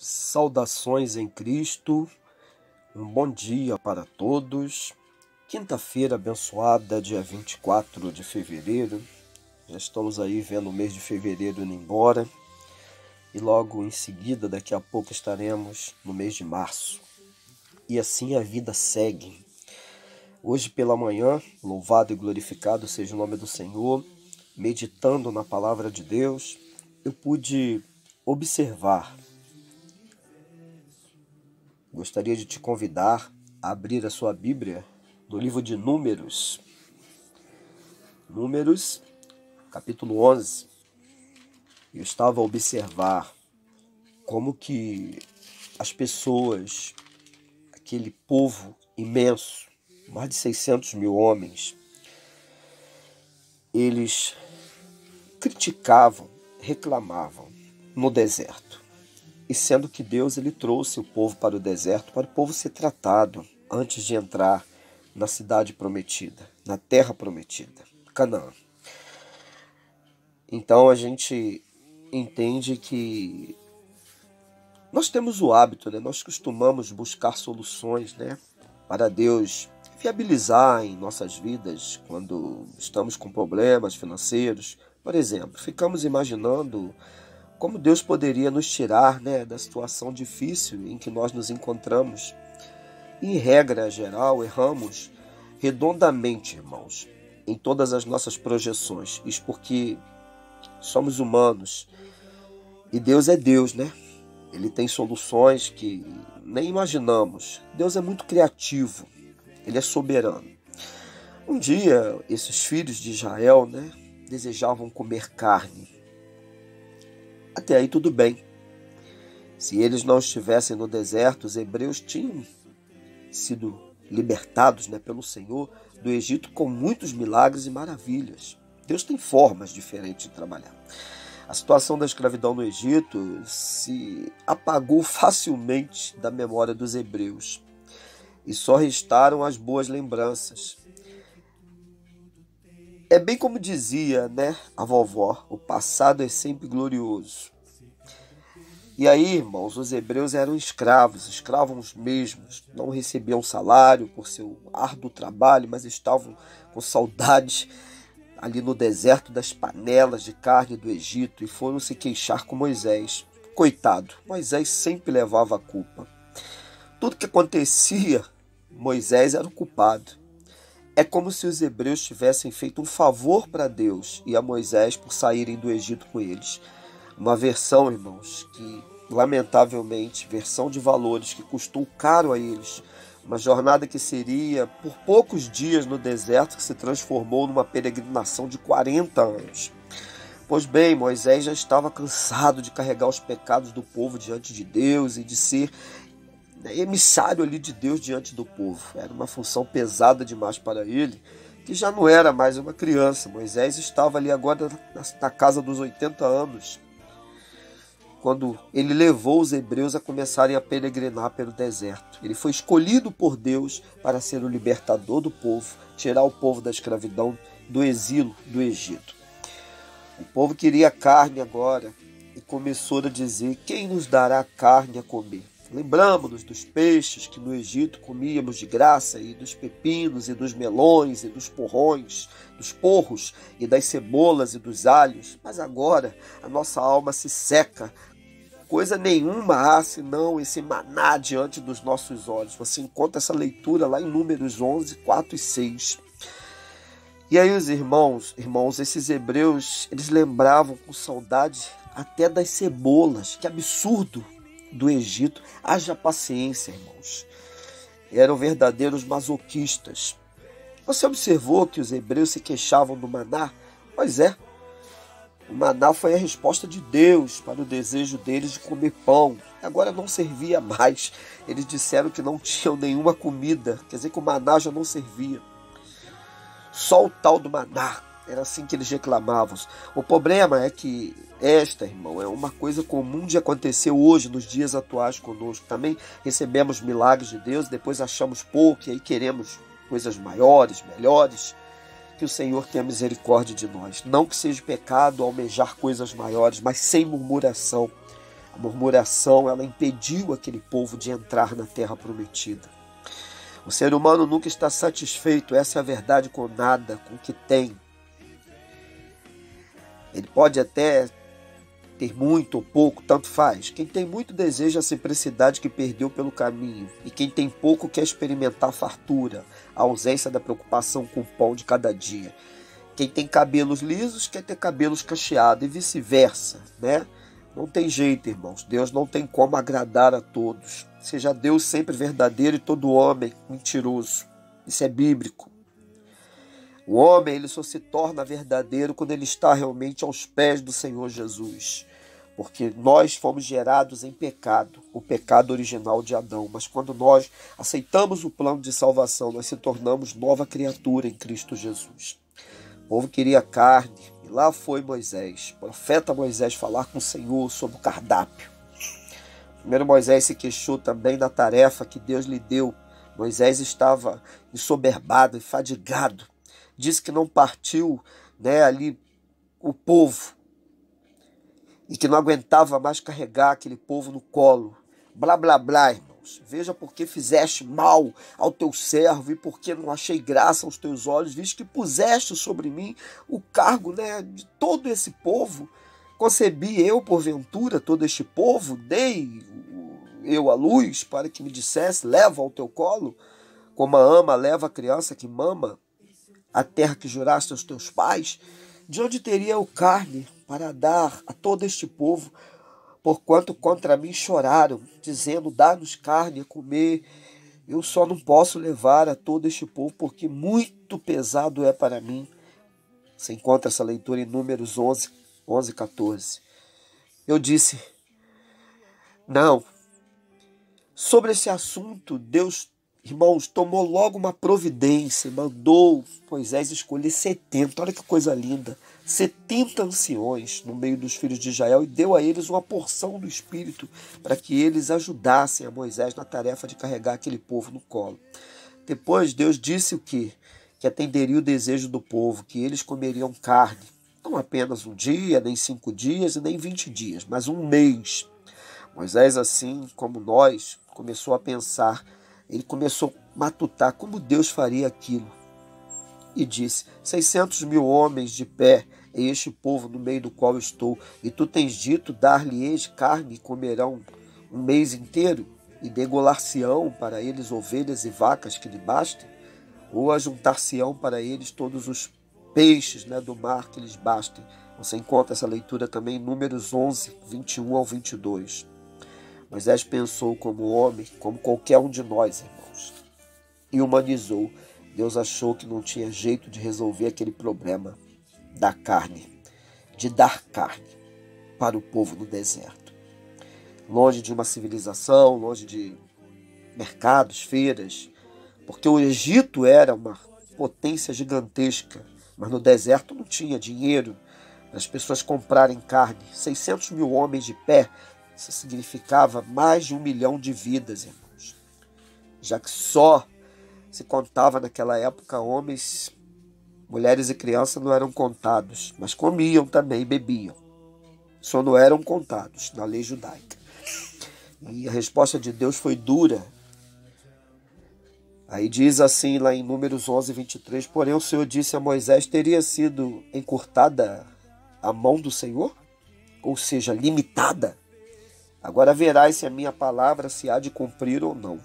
Saudações em Cristo, um bom dia para todos. Quinta-feira abençoada, dia 24 de fevereiro. Já estamos aí vendo o mês de fevereiro indo embora. E logo em seguida, daqui a pouco, estaremos no mês de março. E assim a vida segue. Hoje pela manhã, louvado e glorificado seja o nome do Senhor, meditando na palavra de Deus, eu pude observar. Gostaria de te convidar a abrir a sua Bíblia no livro de Números. Números, capítulo 11. Eu estava a observar como que as pessoas, aquele povo imenso, mais de 600 mil homens, eles criticavam, reclamavam no deserto. E sendo que Deus ele trouxe o povo para o deserto, para o povo ser tratado antes de entrar na cidade prometida, na terra prometida, Canaã. Então a gente entende que nós temos o hábito, nós costumamos buscar soluções, para Deus viabilizar em nossas vidas quando estamos com problemas financeiros. Por exemplo, ficamos imaginando como Deus poderia nos tirar, da situação difícil em que nós nos encontramos. Em regra geral, erramos redondamente, irmãos, em todas as nossas projeções. Isso porque somos humanos e Deus é Deus, Ele tem soluções que nem imaginamos. Deus é muito criativo, Ele é soberano. Um dia, esses filhos de Israel, desejavam comer carne. Até aí tudo bem. Se eles não estivessem no deserto, os hebreus tinham sido libertados pelo Senhor do Egito com muitos milagres e maravilhas. Deus tem formas diferentes de trabalhar. A situação da escravidão no Egito se apagou facilmente da memória dos hebreus e só restaram as boas lembranças. É bem como dizia, a vovó, o passado é sempre glorioso. E aí, irmãos, os hebreus eram escravos mesmos, não recebiam salário por seu árduo trabalho, mas estavam com saudade ali no deserto das panelas de carne do Egito e foram se queixar com Moisés. Coitado, Moisés sempre levava a culpa. Tudo que acontecia, Moisés era o culpado. É como se os hebreus tivessem feito um favor para Deus e a Moisés por saírem do Egito com eles. Uma versão, irmãos, que lamentavelmente, versão de valores que custou caro a eles. Uma jornada que seria por poucos dias no deserto que se transformou numa peregrinação de 40 anos. Pois bem, Moisés já estava cansado de carregar os pecados do povo diante de Deus e de ser emissário ali de Deus diante do povo. Era uma função pesada demais para ele, que já não era mais uma criança. Moisés estava ali agora na casa dos 80 anos, quando ele levou os hebreus a começarem a peregrinar pelo deserto. Ele foi escolhido por Deus para ser o libertador do povo, tirar o povo da escravidão, do exílio do Egito. O povo queria carne agora e começou a dizer: quem nos dará carne a comer? Lembramos-nos dos peixes que no Egito comíamos de graça, e dos pepinos, e dos melões, e dos porrões, dos porros, e das cebolas, e dos alhos. Mas agora a nossa alma se seca. Coisa nenhuma há senão esse maná diante dos nossos olhos. Você encontra essa leitura lá em Números 11, 4 e 6. E aí os irmãos, esses hebreus, eles lembravam com saudade até das cebolas. Que absurdo! Do Egito. Haja paciência, irmãos. Eram verdadeiros masoquistas. Você observou que os hebreus se queixavam do maná? Pois é. O maná foi a resposta de Deus para o desejo deles de comer pão. Agora não servia mais. Eles disseram que não tinham nenhuma comida. Quer dizer que o maná já não servia. Só o tal do maná. Era assim que eles reclamavam. O problema é que irmão, é uma coisa comum de acontecer hoje, nos dias atuais conosco. Também recebemos milagres de Deus, depois achamos pouco e aí queremos coisas maiores, melhores. Que o Senhor tenha misericórdia de nós. Não que seja pecado almejar coisas maiores, mas sem murmuração. A murmuração, ela impediu aquele povo de entrar na terra prometida. O ser humano nunca está satisfeito, essa é a verdade, com nada, com o que tem. Ele pode até ter muito ou pouco, tanto faz. Quem tem muito deseja a simplicidade que perdeu pelo caminho. E quem tem pouco quer experimentar a fartura, a ausência da preocupação com o pão de cada dia. Quem tem cabelos lisos quer ter cabelos cacheados e vice-versa, né? Não tem jeito, irmãos. Deus não tem como agradar a todos. Seja Deus sempre verdadeiro e todo homem mentiroso. Isso é bíblico. O homem, ele só se torna verdadeiro quando ele está realmente aos pés do Senhor Jesus. Porque nós fomos gerados em pecado, o pecado original de Adão. Mas quando nós aceitamos o plano de salvação, nós se tornamos nova criatura em Cristo Jesus. O povo queria carne, e lá foi Moisés, o profeta Moisés, falar com o Senhor sobre o cardápio. Primeiro Moisés se queixou também da tarefa que Deus lhe deu. Moisés estava ensoberbado e fadigado. Disse que não partiu, ali o povo e que não aguentava mais carregar aquele povo no colo. Blá, blá, blá, irmãos. Veja porque fizeste mal ao teu servo e porque não achei graça aos teus olhos, visto que puseste sobre mim o cargo, de todo esse povo. Concebi eu, porventura, todo este povo, dei eu a luz para que me dissesse, leva ao teu colo, como a ama leva a criança que mama, a terra que juraste aos teus pais. De onde teria eu carne para dar a todo este povo, porquanto contra mim choraram, dizendo, dá-nos carne a comer. Eu só não posso levar a todo este povo, porque muito pesado é para mim. Você encontra essa leitura em Números 11, 14. Eu disse, não. Sobre esse assunto, Deus, irmãos, tomou logo uma providência, mandou Moisés escolher 70, olha que coisa linda, 70 anciões no meio dos filhos de Israel e deu a eles uma porção do Espírito para que eles ajudassem a Moisés na tarefa de carregar aquele povo no colo. Depois Deus disse o quê? Que atenderia o desejo do povo, que eles comeriam carne, não apenas um dia, nem 5 dias e nem 20 dias, mas um mês. Moisés, assim como nós, começou a pensar, ele começou a matutar como Deus faria aquilo. E disse, 600 mil homens de pé é este povo no meio do qual estou, e tu tens dito, dar-lhe-eis carne e comerão um mês inteiro, e degolar-se-ão para eles ovelhas e vacas que lhe bastem, ou ajuntar-se-ão para eles todos os peixes do mar que lhes bastem. Você encontra essa leitura também em Números 11, 21 ao 22. Moisés pensou como homem, como qualquer um de nós, irmãos, e humanizou. Deus achou que não tinha jeito de resolver aquele problema da carne, de dar carne para o povo no deserto. Longe de uma civilização, longe de mercados, feiras, porque o Egito era uma potência gigantesca, mas no deserto não tinha dinheiro para as pessoas comprarem carne. 600 mil homens de pé, isso significava mais de 1 milhão de vidas, irmãos. Já que só se contava naquela época homens, mulheres e crianças não eram contados, mas comiam também e bebiam. Só não eram contados na lei judaica. E a resposta de Deus foi dura. Aí diz assim lá em Números 11, 23, porém o Senhor disse a Moisés, teria sido encurtada a mão do Senhor? Ou seja, limitada? Agora verás se a minha palavra se há de cumprir ou não.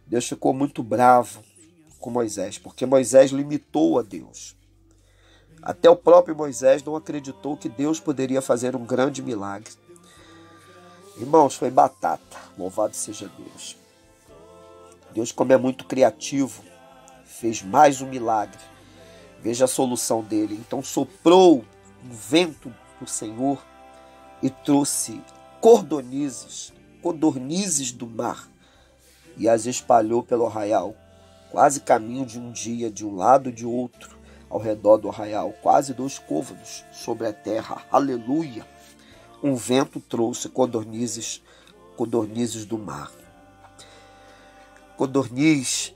Deus ficou muito bravo com Moisés, porque Moisés limitou a Deus. Até o próprio Moisés não acreditou que Deus poderia fazer um grande milagre. Irmãos, foi batata, louvado seja Deus. Deus, como é muito criativo, fez mais um milagre. Veja a solução dele. Então soprou um vento do Senhor e trouxe codornizes do mar e as espalhou pelo arraial, quase caminho de um dia, de um lado e de outro, ao redor do arraial, quase 2 côvados sobre a terra. Aleluia! Um vento trouxe codornizes do mar. Codorniz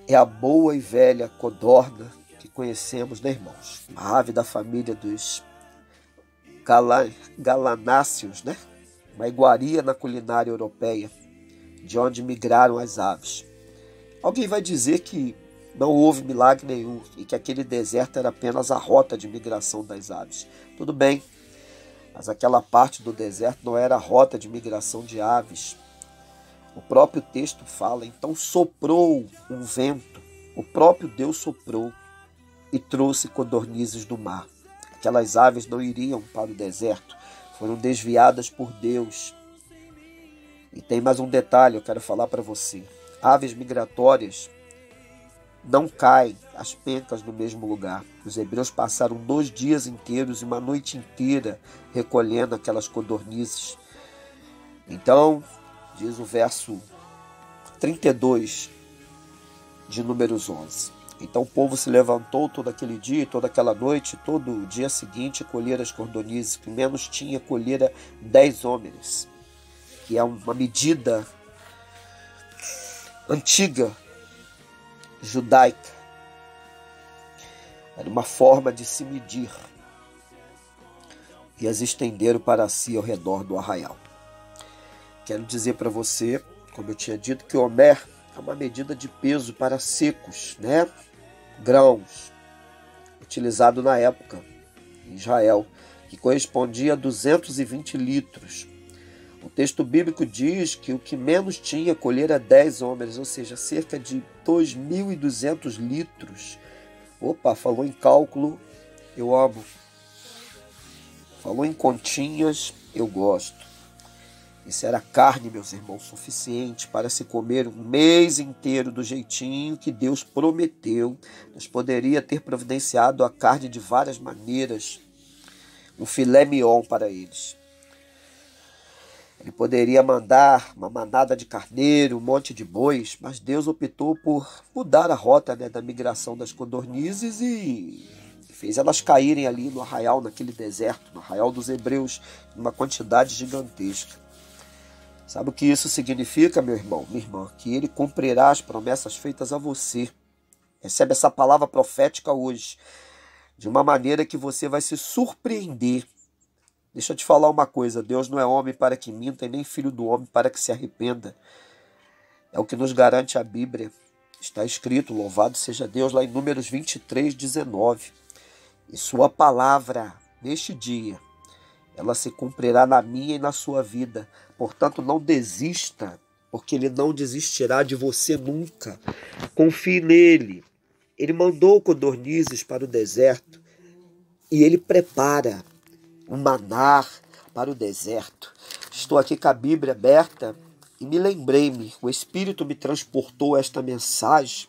é a boa e velha codorna que conhecemos, né, irmãos? A ave da família dos galanáceos, né? uma iguaria na culinária europeia, de onde migraram as aves. Alguém vai dizer que não houve milagre nenhum e que aquele deserto era apenas a rota de migração das aves. Tudo bem, mas aquela parte do deserto não era a rota de migração de aves. O próprio texto fala, então soprou um vento, o próprio Deus soprou e trouxe codornizes do mar. Aquelas aves não iriam para o deserto, foram desviadas por Deus. E tem mais um detalhe, eu quero falar para você. Aves migratórias não caem as pencas no mesmo lugar. Os hebreus passaram 2 dias inteiros e uma noite inteira recolhendo aquelas codornizes. Então, diz o verso 32 de Números 11. Então o povo se levantou todo aquele dia, toda aquela noite, todo o dia seguinte, colher as codornizes. Que menos tinha, colhera 10 homens, que é uma medida antiga, judaica. Era uma forma de se medir. E as estenderam para si ao redor do arraial. Quero dizer para você, como eu tinha dito, que o homer é uma medida de peso para secos, né? Grãos, utilizado na época em Israel, que correspondia a 220 litros. O texto bíblico diz que o que menos tinha colhera 10 homens, ou seja, cerca de 2.200 litros. Opa, falou em cálculo, eu amo. Falou em continhas, eu gosto. Isso era carne, meus irmãos, suficiente para se comer um mês inteiro do jeitinho que Deus prometeu. Deus poderia ter providenciado a carne de várias maneiras, um filé mignon para eles. Ele poderia mandar uma manada de carneiro, um monte de bois, mas Deus optou por mudar a rota, né, da migração das codornizes e fez elas caírem ali no arraial, naquele deserto, no arraial dos hebreus, em uma quantidade gigantesca. Sabe o que isso significa, meu irmão, minha irmã? Que ele cumprirá as promessas feitas a você. Recebe essa palavra profética hoje, de uma maneira que você vai se surpreender. Deixa eu te falar uma coisa, Deus não é homem para que minta e nem filho do homem para que se arrependa. É o que nos garante a Bíblia. Está escrito, louvado seja Deus, lá em Números 23, 19. E sua palavra, neste dia, ela se cumprirá na minha e na sua vida. Portanto, não desista, porque Ele não desistirá de você nunca. Confie nele. Ele mandou codornizes para o deserto e Ele prepara um maná para o deserto. Estou aqui com a Bíblia aberta e me lembrei-me, o Espírito me transportou a esta mensagem.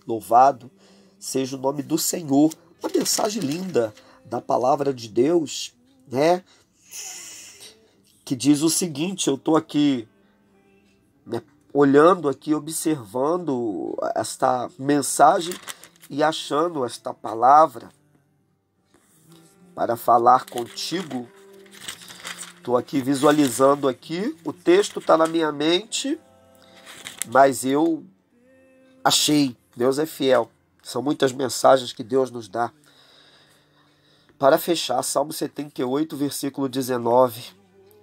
Louvado seja o nome do Senhor. Uma mensagem linda da palavra de Deus, né? Que diz o seguinte, eu estou aqui, né, olhando aqui, observando esta mensagem e achando esta palavra para falar contigo. Estou aqui visualizando aqui, o texto está na minha mente, mas eu achei, Deus é fiel. São muitas mensagens que Deus nos dá. Para fechar, Salmo 78, versículo 19.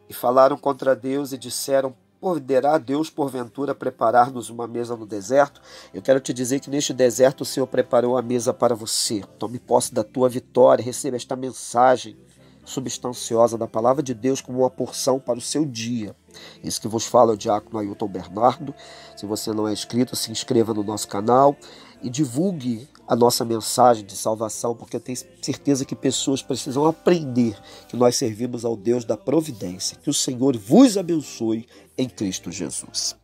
E falaram contra Deus e disseram, poderá Deus porventura preparar-nos uma mesa no deserto? Eu quero te dizer que neste deserto o Senhor preparou a mesa para você. Tome posse da tua vitória, receba esta mensagem substanciosa da palavra de Deus como uma porção para o seu dia. Isso que vos fala é o diácono Ailton Bernardo. Se você não é inscrito, se inscreva no nosso canal e divulgue a nossa mensagem de salvação, porque eu tenho certeza que pessoas precisam aprender que nós servimos ao Deus da providência. Que o Senhor vos abençoe em Cristo Jesus.